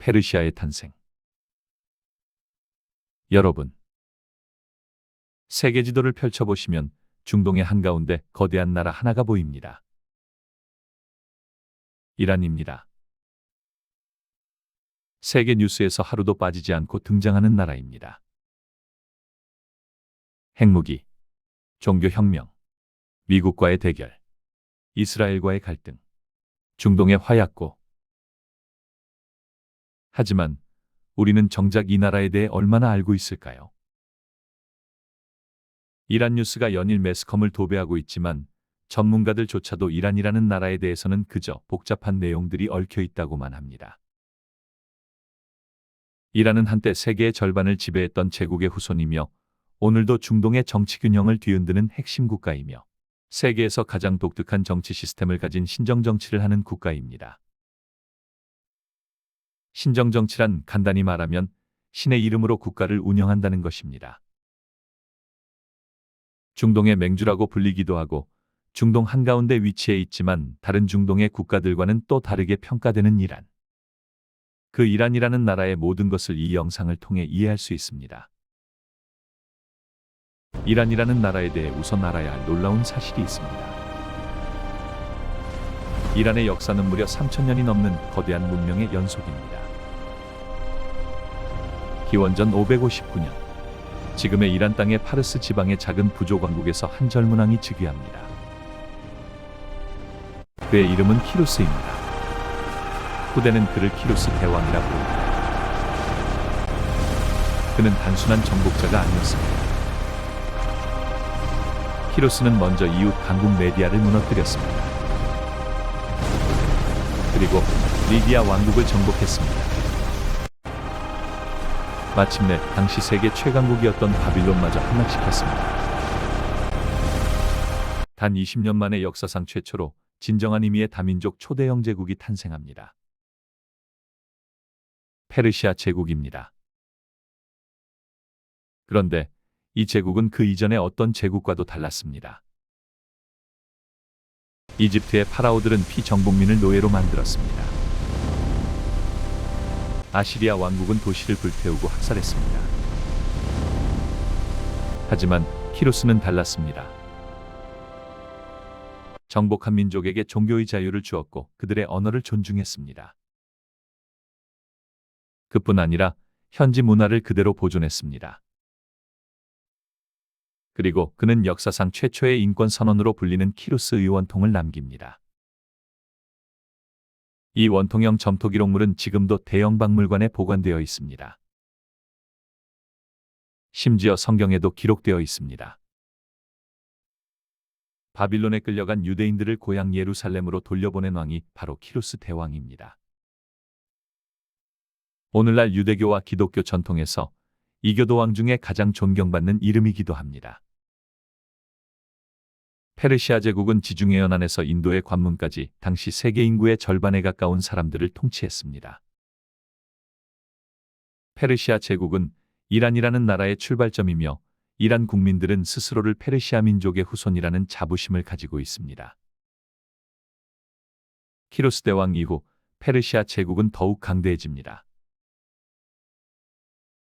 페르시아의 탄생. 여러분, 세계 지도를 펼쳐보시면 중동의 한가운데 거대한 나라 하나가 보입니다. 이란입니다. 세계 뉴스에서 하루도 빠지지 않고 등장하는 나라입니다. 핵무기, 종교혁명, 미국과의 대결, 이스라엘과의 갈등, 중동의 화약고. 하지만 우리는 정작 이 나라에 대해 얼마나 알고 있을까요? 이란 뉴스가 연일 매스컴을 도배하고 있지만 전문가들조차도 이란이라는 나라에 대해서는 그저 복잡한 내용들이 얽혀 있다고만 합니다. 이란은 한때 세계의 절반을 지배했던 제국의 후손이며 오늘도 중동의 정치 균형을 뒤흔드는 핵심 국가이며 세계에서 가장 독특한 정치 시스템을 가진 신정정치를 하는 국가입니다. 신정정치란 간단히 말하면 신의 이름으로 국가를 운영한다는 것입니다. 중동의 맹주라고 불리기도 하고 중동 한가운데 위치해 있지만 다른 중동의 국가들과는 또 다르게 평가되는 이란. 그 이란이라는 나라의 모든 것을 이 영상을 통해 이해할 수 있습니다. 이란이라는 나라에 대해 우선 알아야 할 놀라운 사실이 있습니다. 이란의 역사는 무려 3000년이 넘는 거대한 문명의 연속입니다. 기원전 559년, 지금의 이란 땅의 파르스 지방의 작은 부족 왕국에서 한 젊은 왕이 즉위합니다. 그의 이름은 키루스입니다. 후대는 그를 키루스 대왕이라 부릅니다. 그는 단순한 정복자가 아니었습니다. 키루스는 먼저 이웃 강국 메디아를 무너뜨렸습니다. 그리고 리디아 왕국을 정복했습니다. 마침내 당시 세계 최강국이었던 바빌론마저 함락시켰습니다. 단 20년 만에 역사상 최초로 진정한 의미의 다민족 초대형 제국이 탄생합니다. 페르시아 제국입니다. 그런데 이 제국은 그 이전의 어떤 제국과도 달랐습니다. 이집트의 파라오들은 피정복민을 노예로 만들었습니다. 아시리아 왕국은 도시를 불태우고 학살했습니다. 하지만 키루스는 달랐습니다. 정복한 민족에게 종교의 자유를 주었고 그들의 언어를 존중했습니다. 그뿐 아니라 현지 문화를 그대로 보존했습니다. 그리고 그는 역사상 최초의 인권 선언으로 불리는 키루스 의원통을 남깁니다. 이 원통형 점토 기록물은 지금도 대형 박물관에 보관되어 있습니다. 심지어 성경에도 기록되어 있습니다. 바빌론에 끌려간 유대인들을 고향 예루살렘으로 돌려보낸 왕이 바로 키루스 대왕입니다. 오늘날 유대교와 기독교 전통에서 이교도 왕 중에 가장 존경받는 이름이기도 합니다. 페르시아 제국은 지중해 연안에서 인도의 관문까지 당시 세계 인구의 절반에 가까운 사람들을 통치했습니다. 페르시아 제국은 이란이라는 나라의 출발점이며 이란 국민들은 스스로를 페르시아 민족의 후손이라는 자부심을 가지고 있습니다. 키루스 대왕 이후 페르시아 제국은 더욱 강대해집니다.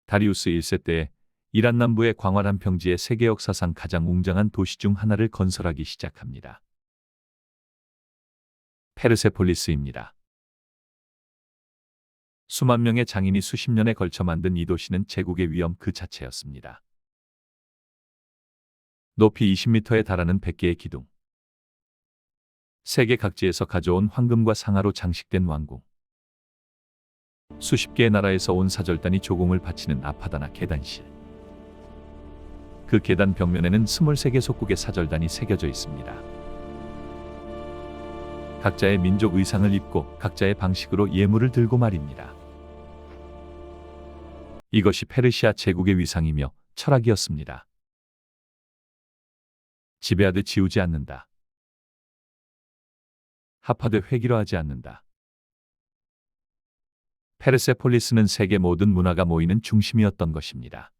다리우스 1세 때에 이란 남부의 광활한 평지에 세계 역사상 가장 웅장한 도시 중 하나를 건설하기 시작합니다. 페르세폴리스입니다. 수만 명의 장인이 수십 년에 걸쳐 만든 이 도시는 제국의 위엄 그 자체였습니다. 높이 20m에 달하는 100개의 기둥, 세계 각지에서 가져온 황금과 상아로 장식된 왕궁, 수십 개의 나라에서 온 사절단이 조공을 바치는 아파다나 계단실, 그 계단 벽면에는 23개 속국의 사절단이 새겨져 있습니다. 각자의 민족 의상을 입고 각자의 방식으로 예물을 들고 말입니다. 이것이 페르시아 제국의 위상이며 철학이었습니다. 지배하되 지우지 않는다. 합하되 회귀로하지 않는다. 페르세폴리스는 세계 모든 문화가 모이는 중심이었던 것입니다.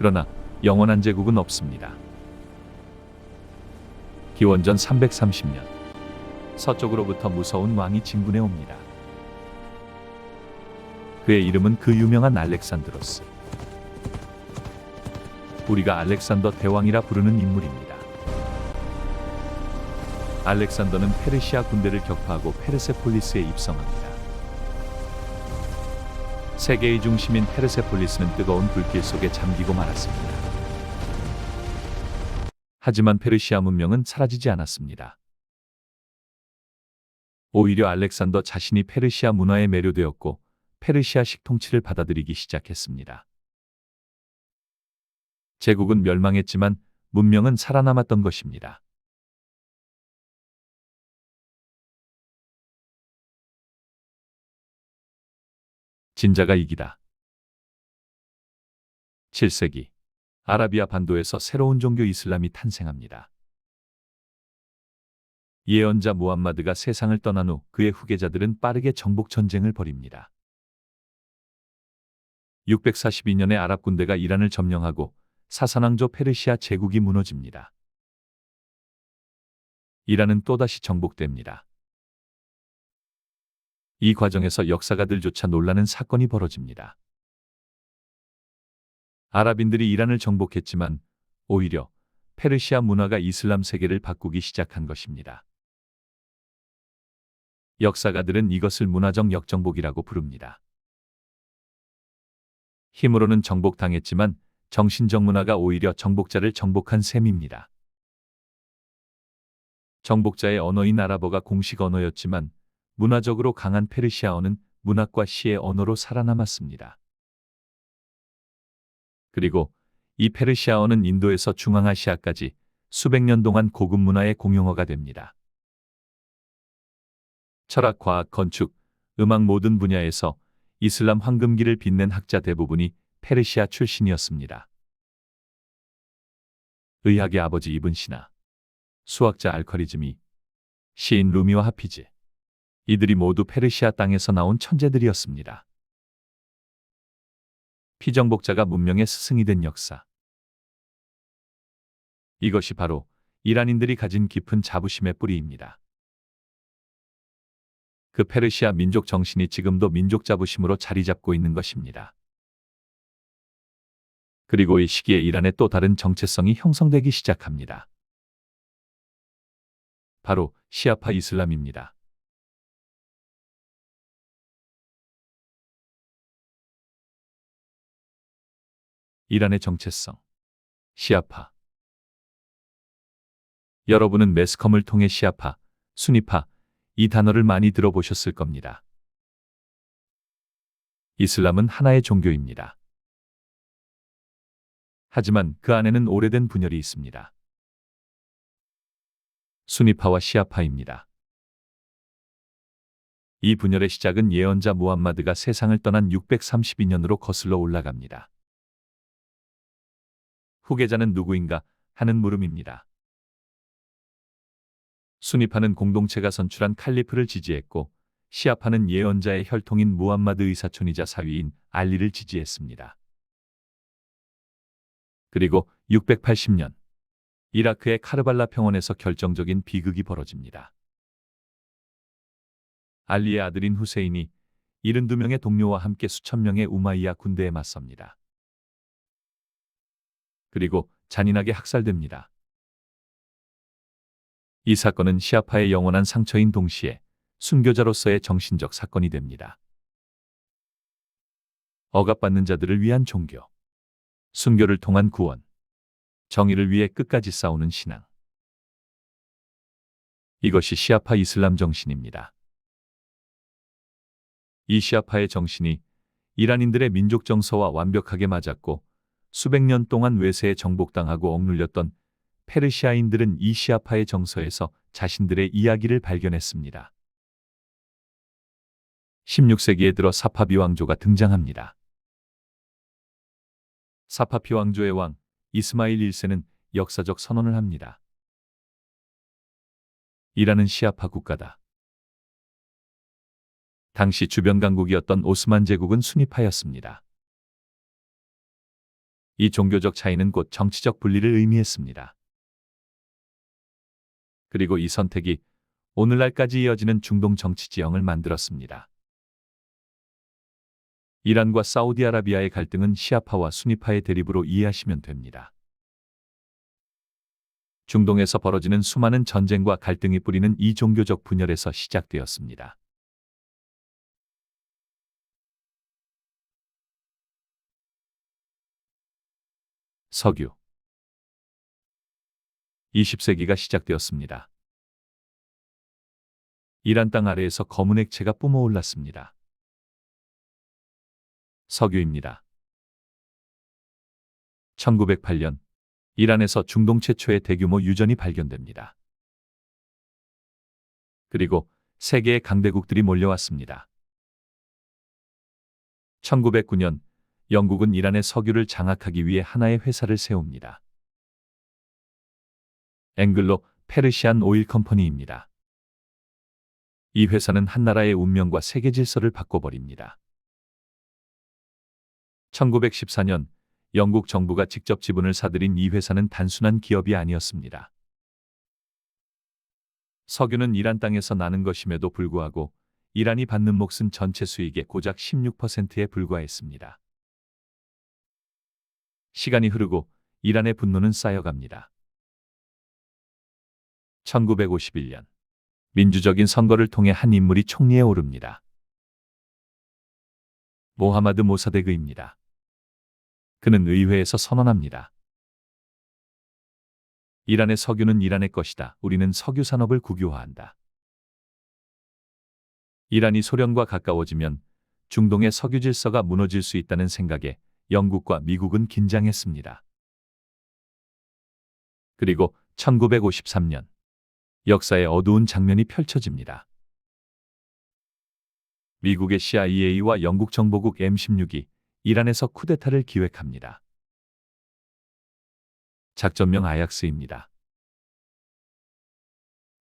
그러나 영원한 제국은 없습니다. 기원전 330년, 서쪽으로부터 무서운 왕이 진군해 옵니다. 그의 이름은 그 유명한 알렉산드로스. 우리가 알렉산더 대왕이라 부르는 인물입니다. 알렉산더는 페르시아 군대를 격파하고 페르세폴리스에 입성합니다. 세계의 중심인 페르세폴리스는 뜨거운 불길 속에 잠기고 말았습니다. 하지만 페르시아 문명은 사라지지 않았습니다. 오히려 알렉산더 자신이 페르시아 문화에 매료되었고 페르시아식 통치를 받아들이기 시작했습니다. 제국은 멸망했지만 문명은 살아남았던 것입니다. 진자가 이기다. 7세기 아라비아 반도에서 새로운 종교 이슬람이 탄생합니다. 예언자 무함마드가 세상을 떠난 후 그의 후계자들은 빠르게 정복 전쟁을 벌입니다. 642년에 아랍 군대가 이란을 점령하고 사산왕조 페르시아 제국이 무너집니다. 이란은 또다시 정복됩니다. 이 과정에서 역사가들조차 놀라는 사건이 벌어집니다. 아랍인들이 이란을 정복했지만 오히려 페르시아 문화가 이슬람 세계를 바꾸기 시작한 것입니다. 역사가들은 이것을 문화적 역정복이라고 부릅니다. 힘으로는 정복당했지만 정신적 문화가 오히려 정복자를 정복한 셈입니다. 정복자의 언어인 아랍어가 공식 언어였지만 문화적으로 강한 페르시아어는 문학과 시의 언어로 살아남았습니다. 그리고 이 페르시아어는 인도에서 중앙아시아까지 수백 년 동안 고급 문화의 공용어가 됩니다. 철학, 과학, 건축, 음악 모든 분야에서 이슬람 황금기를 빛낸 학자 대부분이 페르시아 출신이었습니다. 의학의 아버지 이븐 시나, 수학자 알커리즈미, 시인 루미와 하피즈. 이들이 모두 페르시아 땅에서 나온 천재들이었습니다. 피정복자가 문명의 스승이 된 역사. 이것이 바로 이란인들이 가진 깊은 자부심의 뿌리입니다. 그 페르시아 민족 정신이 지금도 민족 자부심으로 자리 잡고 있는 것입니다. 그리고 이 시기에 이란의 또 다른 정체성이 형성되기 시작합니다. 바로 시아파 이슬람입니다. 이란의 정체성. 시아파. 여러분은 매스컴을 통해 시아파, 수니파, 이 단어를 많이 들어보셨을 겁니다. 이슬람은 하나의 종교입니다. 하지만 그 안에는 오래된 분열이 있습니다. 수니파와 시아파입니다. 이 분열의 시작은 예언자 무함마드가 세상을 떠난 632년으로 거슬러 올라갑니다. 후계자는 누구인가 하는 물음입니다. 수니파는 공동체가 선출한 칼리프를 지지했고 시아파는 예언자의 혈통인 무함마드의 사촌이자 사위인 알리를 지지했습니다. 그리고 680년 이라크의 카르발라 평원에서 결정적인 비극이 벌어집니다. 알리의 아들인 후세인이 72명의 동료와 함께 수천 명의 우마이야 군대에 맞섭니다. 그리고 잔인하게 학살됩니다. 이 사건은 시아파의 영원한 상처인 동시에 순교자로서의 정신적 사건이 됩니다. 억압받는 자들을 위한 종교, 순교를 통한 구원, 정의를 위해 끝까지 싸우는 신앙. 이것이 시아파 이슬람 정신입니다. 이 시아파의 정신이 이란인들의 민족 정서와 완벽하게 맞았고 수백 년 동안 외세에 정복당하고 억눌렸던 페르시아인들은 이 시아파의 정서에서 자신들의 이야기를 발견했습니다. 16세기에 들어 사파비 왕조가 등장합니다. 사파피 왕조의 왕 이스마일 1세는 역사적 선언을 합니다. 이란은 시아파 국가다. 당시 주변 강국이었던 오스만 제국은 수니파였습니다. 이 종교적 차이는 곧 정치적 분리를 의미했습니다. 그리고 이 선택이 오늘날까지 이어지는 중동 정치 지형을 만들었습니다. 이란과 사우디아라비아의 갈등은 시아파와 수니파의 대립으로 이해하시면 됩니다. 중동에서 벌어지는 수많은 전쟁과 갈등이 뿌리는 이 종교적 분열에서 시작되었습니다. 석유 20세기가 시작되었습니다. 이란 땅 아래에서 검은 액체가 뿜어올랐습니다. 석유입니다. 1908년 이란에서 중동 최초의 대규모 유전이 발견됩니다. 그리고 세계의 강대국들이 몰려왔습니다. 1909년 영국은 이란의 석유를 장악하기 위해 하나의 회사를 세웁니다. 앵글로 페르시안 오일 컴퍼니입니다. 이 회사는 한 나라의 운명과 세계 질서를 바꿔버립니다. 1914년 영국 정부가 직접 지분을 사들인 이 회사는 단순한 기업이 아니었습니다. 석유는 이란 땅에서 나는 것임에도 불구하고 이란이 받는 몫은 전체 수익의 고작 16%에 불과했습니다. 시간이 흐르고 이란의 분노는 쌓여갑니다. 1951년 민주적인 선거를 통해 한 인물이 총리에 오릅니다. 모하마드 모사데그입니다. 그는 의회에서 선언합니다. 이란의 석유는 이란의 것이다. 우리는 석유 산업을 국유화한다. 이란이 소련과 가까워지면 중동의 석유 질서가 무너질 수 있다는 생각에 영국과 미국은 긴장했습니다. 그리고 1953년 역사의 어두운 장면이 펼쳐집니다. 미국의 CIA와 영국 정보국 M16이 이란에서 쿠데타를 기획합니다. 작전명 아약스입니다.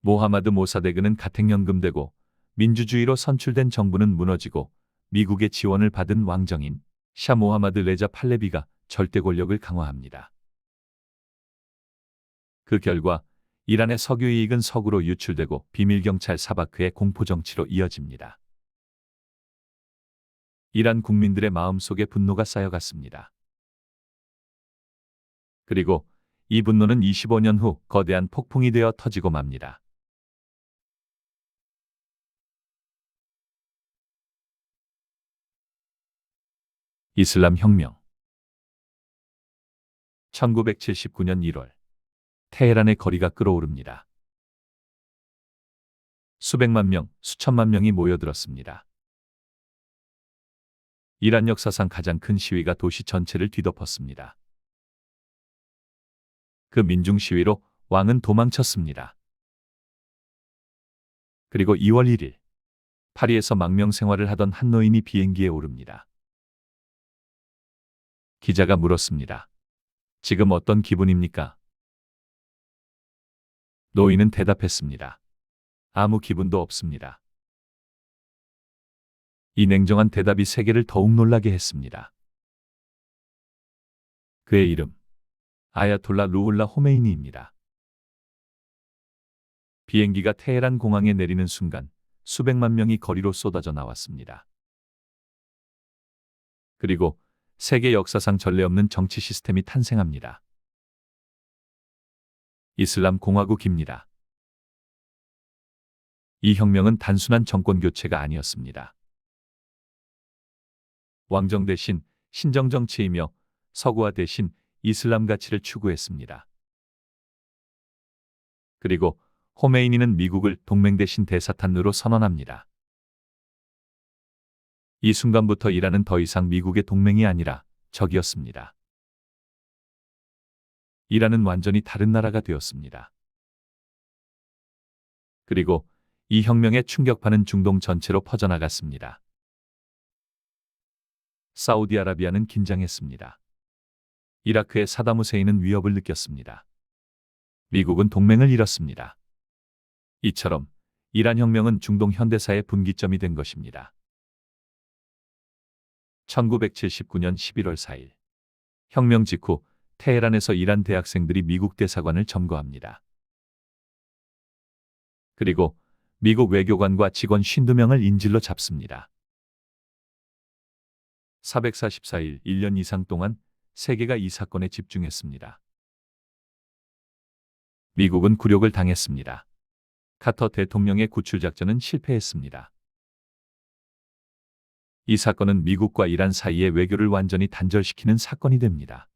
모하마드 모사데그는 가택연금되고 민주주의로 선출된 정부는 무너지고 미국의 지원을 받은 왕정인 샤 모하마드 레자 팔레비가 절대 권력을 강화합니다. 그 결과 이란의 석유 이익은 서구로 유출되고 비밀경찰 사바크의 공포정치로 이어집니다. 이란 국민들의 마음속에 분노가 쌓여갔습니다. 그리고 이 분노는 25년 후 거대한 폭풍이 되어 터지고 맙니다. 이슬람 혁명 1979년 1월 테헤란의 거리가 끓어오릅니다. 수백만 명, 수천만 명이 모여들었습니다. 이란 역사상 가장 큰 시위가 도시 전체를 뒤덮었습니다. 그 민중 시위로 왕은 도망쳤습니다. 그리고 2월 1일 파리에서 망명 생활을 하던 한 노인이 비행기에 오릅니다. 기자가 물었습니다. 지금 어떤 기분입니까? 노인은 대답했습니다. 아무 기분도 없습니다. 이 냉정한 대답이 세계를 더욱 놀라게 했습니다. 그의 이름 아야톨라 루홀라 호메이니입니다. 비행기가 테헤란 공항에 내리는 순간 수백만 명이 거리로 쏟아져 나왔습니다. 그리고 세계 역사상 전례 없는 정치 시스템이 탄생합니다. 이슬람 공화국입니다. 이 혁명은 단순한 정권 교체가 아니었습니다. 왕정 대신 신정 정치이며 서구화 대신 이슬람 가치를 추구했습니다. 그리고 호메이니는 미국을 동맹 대신 대사탄으로 선언합니다. 이 순간부터 이란은 더 이상 미국의 동맹이 아니라 적이었습니다. 이란은 완전히 다른 나라가 되었습니다. 그리고 이 혁명의 충격파는 중동 전체로 퍼져나갔습니다. 사우디아라비아는 긴장했습니다. 이라크의 사담 후세인은 위협을 느꼈습니다. 미국은 동맹을 잃었습니다. 이처럼 이란 혁명은 중동 현대사의 분기점이 된 것입니다. 1979년 11월 4일 혁명 직후 테헤란에서 이란 대학생들이 미국 대사관을 점거합니다. 그리고 미국 외교관과 직원 52명을 인질로 잡습니다. 444일, 1년 이상 동안 세계가 이 사건에 집중했습니다. 미국은 굴욕을 당했습니다. 카터 대통령의 구출 작전은 실패했습니다. 이 사건은 미국과 이란 사이의 외교를 완전히 단절시키는 사건이 됩니다.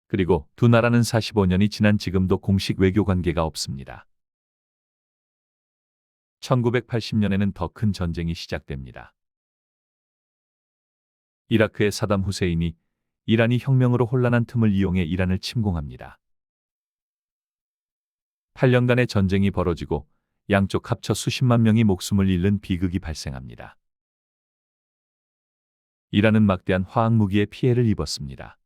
그리고 두 나라는 45년이 지난 지금도 공식 외교 관계가 없습니다. 1980년에는 더 큰 전쟁이 시작됩니다. 이라크의 사담 후세인이 이란이 혁명으로 혼란한 틈을 이용해 이란을 침공합니다. 8년간의 전쟁이 벌어지고 양쪽 합쳐 수십만 명이 목숨을 잃는 비극이 발생합니다. 이란은 막대한 화학무기의 피해를 입었습니다.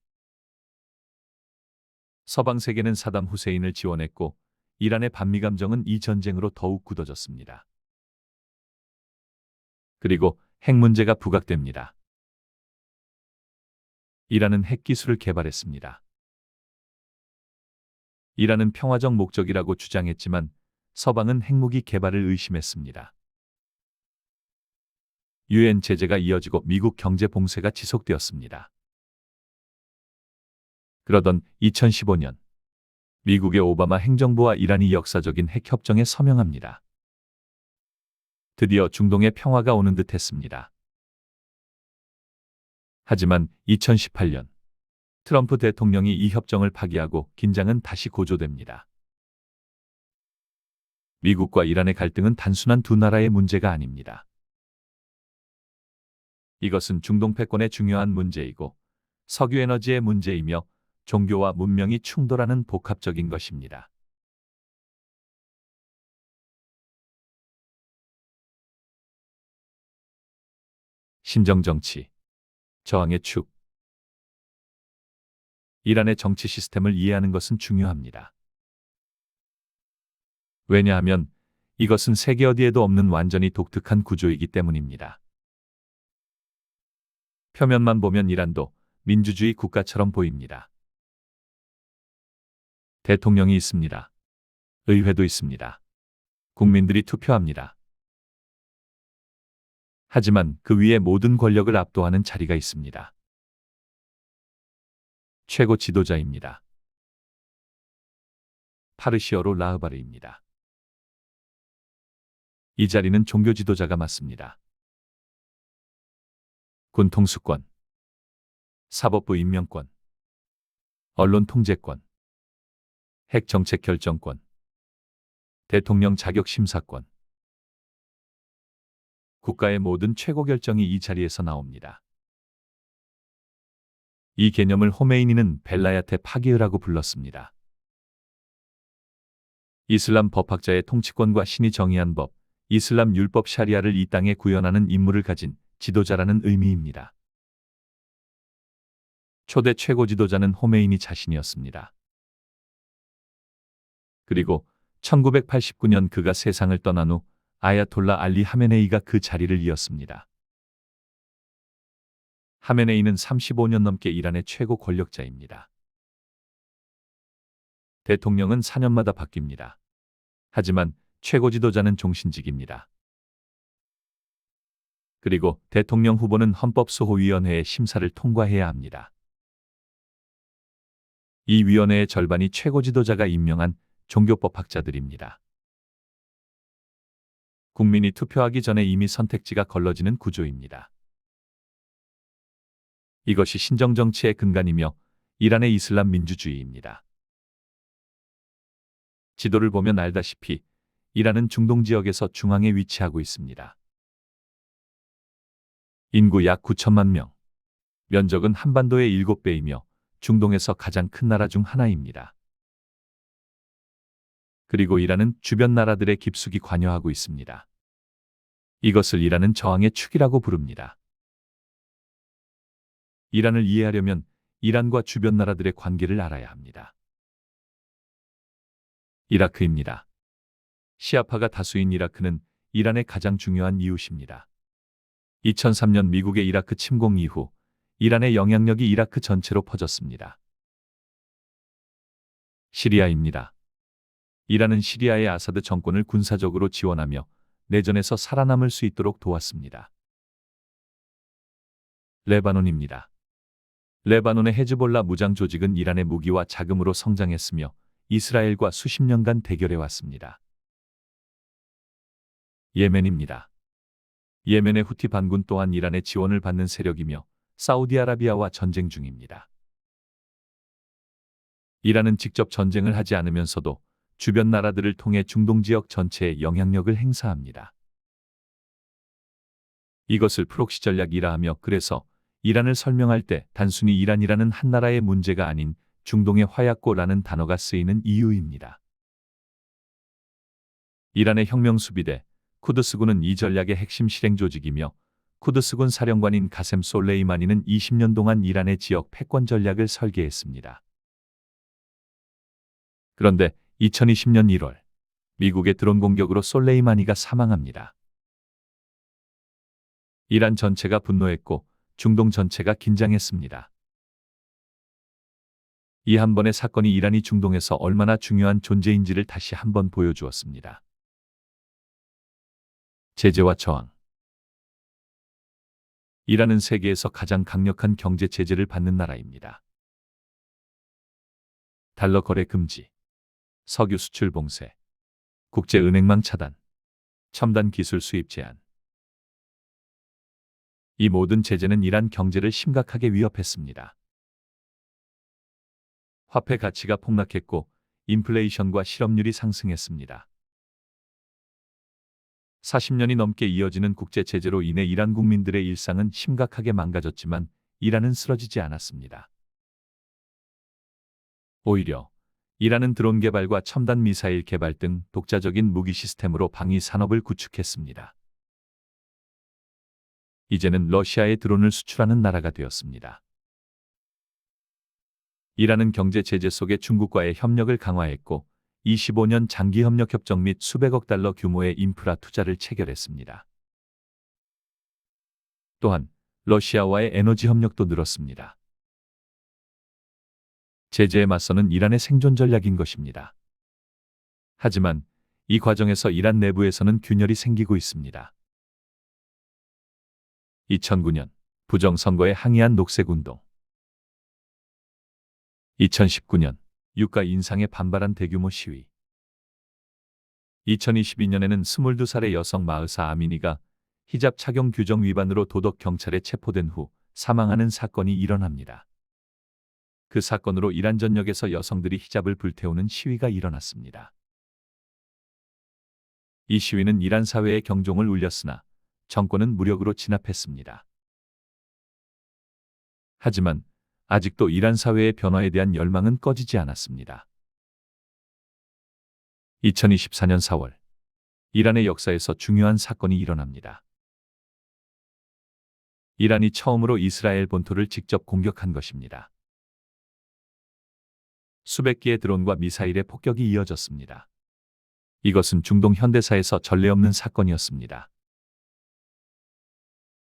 서방 세계는 사담 후세인을 지원했고 이란의 반미 감정은 이 전쟁으로 더욱 굳어졌습니다. 그리고 핵 문제가 부각됩니다. 이란은 핵기술을 개발했습니다. 이란은 평화적 목적이라고 주장했지만 서방은 핵무기 개발을 의심했습니다. 유엔 제재가 이어지고 미국 경제 봉쇄가 지속되었습니다. 그러던 2015년 미국의 오바마 행정부와 이란이 역사적인 핵협정에 서명합니다. 드디어 중동의 평화가 오는 듯 했습니다. 하지만 2018년 트럼프 대통령이 이 협정을 파기하고 긴장은 다시 고조됩니다. 미국과 이란의 갈등은 단순한 두 나라의 문제가 아닙니다. 이것은 중동 패권의 중요한 문제이고 석유 에너지의 문제이며 종교와 문명이 충돌하는 복합적인 것입니다. 신정정치, 저항의 축. 이란의 정치 시스템을 이해하는 것은 중요합니다. 왜냐하면 이것은 세계 어디에도 없는 완전히 독특한 구조이기 때문입니다. 표면만 보면 이란도 민주주의 국가처럼 보입니다. 대통령이 있습니다. 의회도 있습니다. 국민들이 투표합니다. 하지만 그 위에 모든 권력을 압도하는 자리가 있습니다. 최고 지도자입니다. 파르시어로 라흐바르입니다. 이 자리는 종교 지도자가 맡습니다. 군 통수권, 사법부 임명권, 언론 통제권, 핵 정책 결정권, 대통령 자격 심사권. 국가의 모든 최고 결정이 이 자리에서 나옵니다. 이 개념을 호메이니는 벨라야테 파기흐라고 불렀습니다. 이슬람 법학자의 통치권과 신이 정의한 법, 이슬람 율법 샤리아를 이 땅에 구현하는 임무를 가진 지도자라는 의미입니다. 초대 최고 지도자는 호메이니 자신이었습니다. 그리고 1989년 그가 세상을 떠난 후 아야톨라 알리 하메네이가 그 자리를 이었습니다. 하메네이는 35년 넘게 이란의 최고 권력자입니다. 대통령은 4년마다 바뀝니다. 하지만 최고 지도자는 종신직입니다. 그리고 대통령 후보는 헌법소호위원회의 심사를 통과해야 합니다. 이 위원회의 절반이 최고 지도자가 임명한 종교법학자들입니다. 국민이 투표하기 전에 이미 선택지가 걸러지는 구조입니다. 이것이 신정정치의 근간이며 이란의 이슬람 민주주의입니다. 지도를 보면 알다시피 이란은 중동 지역에서 중앙에 위치하고 있습니다. 인구 약 9천만 명, 면적은 한반도의 7배이며 중동에서 가장 큰 나라 중 하나입니다. 그리고 이란은 주변 나라들의 깊숙이 관여하고 있습니다. 이것을 이란은 저항의 축이라고 부릅니다. 이란을 이해하려면 이란과 주변 나라들의 관계를 알아야 합니다. 이라크입니다. 시아파가 다수인 이라크는 이란의 가장 중요한 이웃입니다. 2003년 미국의 이라크 침공 이후 이란의 영향력이 이라크 전체로 퍼졌습니다. 시리아입니다. 이란은 시리아의 아사드 정권을 군사적으로 지원하며 내전에서 살아남을 수 있도록 도왔습니다. 레바논입니다. 레바논의 헤즈볼라 무장 조직은 이란의 무기와 자금으로 성장했으며 이스라엘과 수십 년간 대결해 왔습니다. 예멘입니다. 예멘의 후티 반군 또한 이란의 지원을 받는 세력이며 사우디아라비아와 전쟁 중입니다. 이란은 직접 전쟁을 하지 않으면서도 주변 나라들을 통해 중동 지역 전체에 영향력을 행사합니다. 이것을 프록시 전략이라 하며, 그래서 이란을 설명할 때 단순히 이란이라는 한 나라의 문제가 아닌 중동의 화약고라는 단어가 쓰이는 이유입니다. 이란의 혁명수비대 쿠드스군은 이 전략의 핵심 실행 조직이며, 쿠드스군 사령관인 가셈 솔레이마니는 20년 동안 이란의 지역 패권 전략을 설계했습니다. 그런데 2020년 1월 미국의 드론 공격으로 솔레이마니가 사망합니다. 이란 전체가 분노했고 중동 전체가 긴장했습니다. 이 한 번의 사건이 이란이 중동에서 얼마나 중요한 존재인지를 다시 한번 보여주었습니다. 제재와 저항. 이란은 세계에서 가장 강력한 경제 제재를 받는 나라입니다. 달러 거래 금지, 석유 수출 봉쇄, 국제은행망 차단, 첨단 기술 수입 제한. 이 모든 제재는 이란 경제를 심각하게 위협했습니다. 화폐 가치가 폭락했고 인플레이션과 실업률이 상승했습니다. 40년이 넘게 이어지는 국제 제재로 인해 이란 국민들의 일상은 심각하게 망가졌지만 이란은 쓰러지지 않았습니다. 오히려 이란은 드론 개발과 첨단 미사일 개발 등 독자적인 무기 시스템으로 방위 산업을 구축했습니다. 이제는 러시아에 드론을 수출하는 나라가 되었습니다. 이란은 경제 제재 속에 중국과의 협력을 강화했고 25년 장기 협력 협정 및 수백억 달러 규모의 인프라 투자를 체결했습니다. 또한 러시아와의 에너지 협력도 늘었습니다. 제재에 맞서는 이란의 생존 전략인 것입니다. 하지만 이 과정에서 이란 내부에서는 균열이 생기고 있습니다. 2009년 부정선거에 항의한 녹색운동. 2019년 유가 인상에 반발한 대규모 시위. 2022년에는 22살의 여성 마흐사 아미니가 히잡 착용 규정 위반으로 도덕 경찰에 체포된 후 사망하는 사건이 일어납니다. 그 사건으로 이란 전역에서 여성들이 히잡을 불태우는 시위가 일어났습니다. 이 시위는 이란 사회의 경종을 울렸으나 정권은 무력으로 진압했습니다. 하지만 아직도 이란 사회의 변화에 대한 열망은 꺼지지 않았습니다. 2024년 4월 이란의 역사에서 중요한 사건이 일어납니다. 이란이 처음으로 이스라엘 본토를 직접 공격한 것입니다. 수백 기의 드론과 미사일의 폭격이 이어졌습니다. 이것은 중동 현대사에서 전례 없는 사건이었습니다.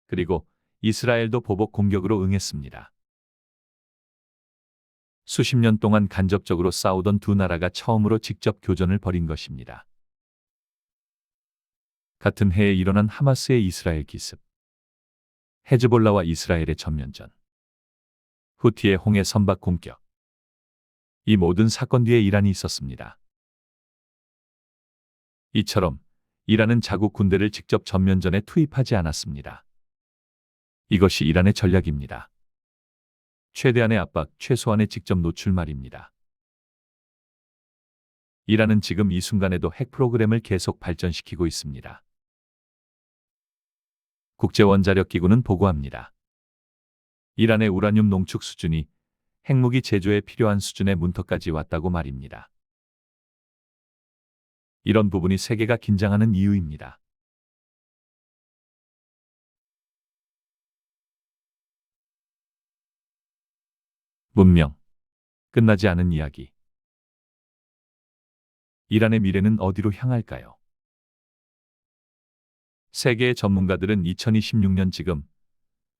그리고 이스라엘도 보복 공격으로 응했습니다. 수십 년 동안 간접적으로 싸우던 두 나라가 처음으로 직접 교전을 벌인 것입니다. 같은 해에 일어난 하마스의 이스라엘 기습, 헤즈볼라와 이스라엘의 전면전, 후티의 홍해 선박 공격. 이 모든 사건 뒤에 이란이 있었습니다. 이처럼 이란은 자국 군대를 직접 전면전에 투입하지 않았습니다. 이것이 이란의 전략입니다. 최대한의 압박, 최소한의 직접 노출 말입니다. 이란은 지금 이 순간에도 핵 프로그램을 계속 발전시키고 있습니다. 국제원자력기구는 보고합니다. 이란의 우라늄 농축 수준이 핵무기 제조에 필요한 수준의 문턱까지 왔다고 말입니다. 이런 부분이 세계가 긴장하는 이유입니다. 문명, 끝나지 않은 이야기. 이란의 미래는 어디로 향할까요? 세계의 전문가들은 2026년 지금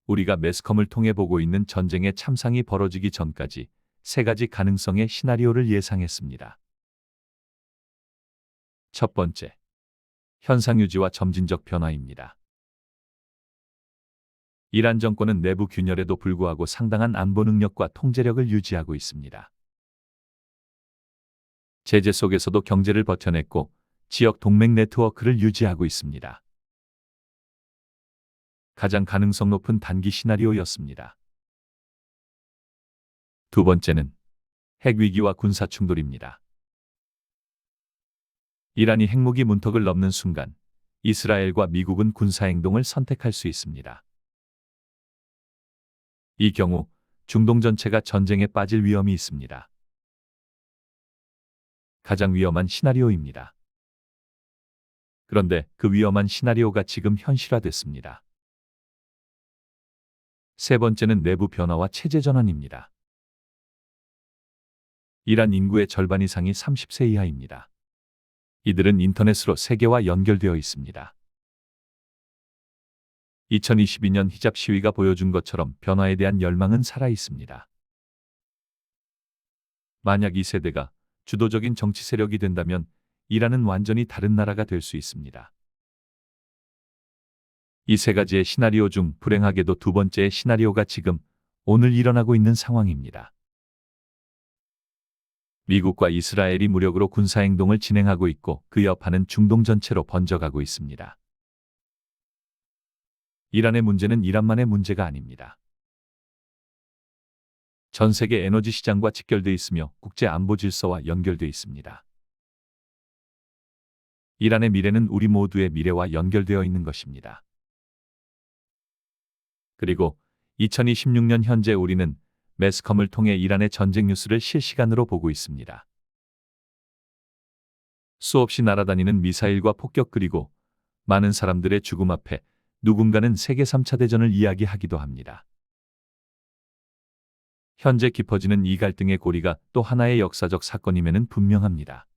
우리가 매스컴을 통해 보고 있는 전쟁의 참상이 벌어지기 전까지 세 가지 가능성의 시나리오를 예상했습니다. 첫 번째, 현상유지와 점진적 변화입니다. 이란 정권은 내부 균열에도 불구하고 상당한 안보 능력과 통제력을 유지하고 있습니다. 제재 속에서도 경제를 버텨냈고 지역 동맹 네트워크를 유지하고 있습니다. 가장 가능성 높은 단기 시나리오였습니다. 두 번째는 핵위기와 군사 충돌입니다. 이란이 핵무기 문턱을 넘는 순간 이스라엘과 미국은 군사행동을 선택할 수 있습니다. 이 경우 중동 전체가 전쟁에 빠질 위험이 있습니다. 가장 위험한 시나리오입니다. 그런데 그 위험한 시나리오가 지금 현실화됐습니다. 세 번째는 내부 변화와 체제 전환입니다. 이란 인구의 절반 이상이 30세 이하입니다. 이들은 인터넷으로 세계와 연결되어 있습니다. 2022년 히잡 시위가 보여준 것처럼 변화에 대한 열망은 살아 있습니다. 만약 이 세대가 주도적인 정치 세력이 된다면 이란은 완전히 다른 나라가 될 수 있습니다. 이 세 가지의 시나리오 중 불행하게도 두 번째의 시나리오가 지금 오늘 일어나고 있는 상황입니다. 미국과 이스라엘이 무력으로 군사행동을 진행하고 있고 그 여파는 중동 전체로 번져가고 있습니다. 이란의 문제는 이란만의 문제가 아닙니다. 전 세계 에너지 시장과 직결되어 있으며 국제 안보 질서와 연결되어 있습니다. 이란의 미래는 우리 모두의 미래와 연결되어 있는 것입니다. 그리고 2026년 현재 우리는 매스컴을 통해 이란의 전쟁 뉴스를 실시간으로 보고 있습니다. 수없이 날아다니는 미사일과 폭격 그리고 많은 사람들의 죽음 앞에 누군가는 세계 3차 대전을 이야기하기도 합니다. 현재 깊어지는 이 갈등의 고리가 또 하나의 역사적 사건임에는 분명합니다.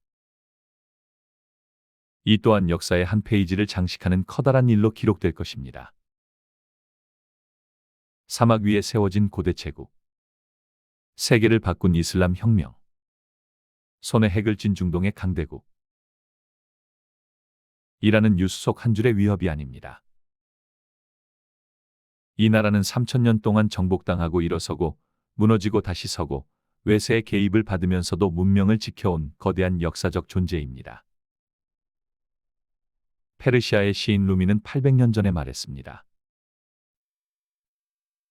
이 또한 역사의 한 페이지를 장식하는 커다란 일로 기록될 것입니다. 사막 위에 세워진 고대 제국. 세계를 바꾼 이슬람 혁명. 손에 핵을 쥔 중동의 강대국. 이란은 뉴스 속 한 줄의 위협이 아닙니다. 이 나라는 3000년 동안 정복당하고 일어서고 무너지고 다시 서고 외세의 개입을 받으면서도 문명을 지켜온 거대한 역사적 존재입니다. 페르시아의 시인 루미는 800년 전에 말했습니다.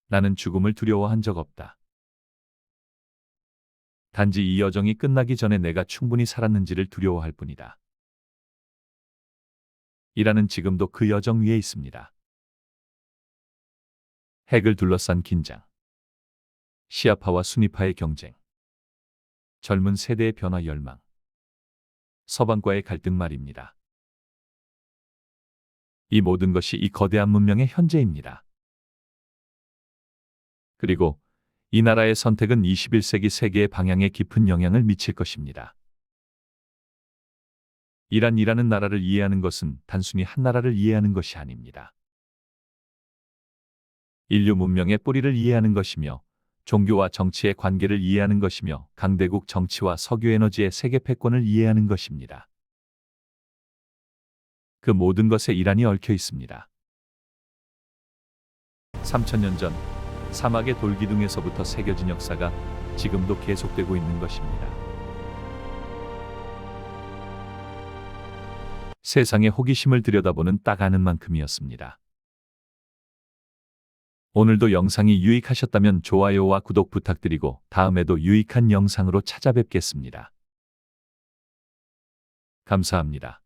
나는 죽음을 두려워한 적 없다. 단지 이 여정이 끝나기 전에 내가 충분히 살았는지를 두려워할 뿐이다. 이란은 지금도 그 여정 위에 있습니다. 핵을 둘러싼 긴장, 시아파와 수니파의 경쟁, 젊은 세대의 변화 열망, 서방과의 갈등 말입니다. 이 모든 것이 이 거대한 문명의 현재입니다. 그리고 이 나라의 선택은 21세기 세계의 방향에 깊은 영향을 미칠 것입니다. 이란이라는 나라를 이해하는 것은 단순히 한 나라를 이해하는 것이 아닙니다. 인류 문명의 뿌리를 이해하는 것이며 종교와 정치의 관계를 이해하는 것이며 강대국 정치와 석유 에너지의 세계 패권을 이해하는 것입니다. 그 모든 것에 이란이 얽혀 있습니다. 3000년 전 사막의 돌기둥에서부터 새겨진 역사가 지금도 계속되고 있는 것입니다. 세상의 호기심을 들여다보는 딱 아는 만큼이었습니다. 오늘도 영상이 유익하셨다면 좋아요와 구독 부탁드리고 다음에도 유익한 영상으로 찾아뵙겠습니다. 감사합니다.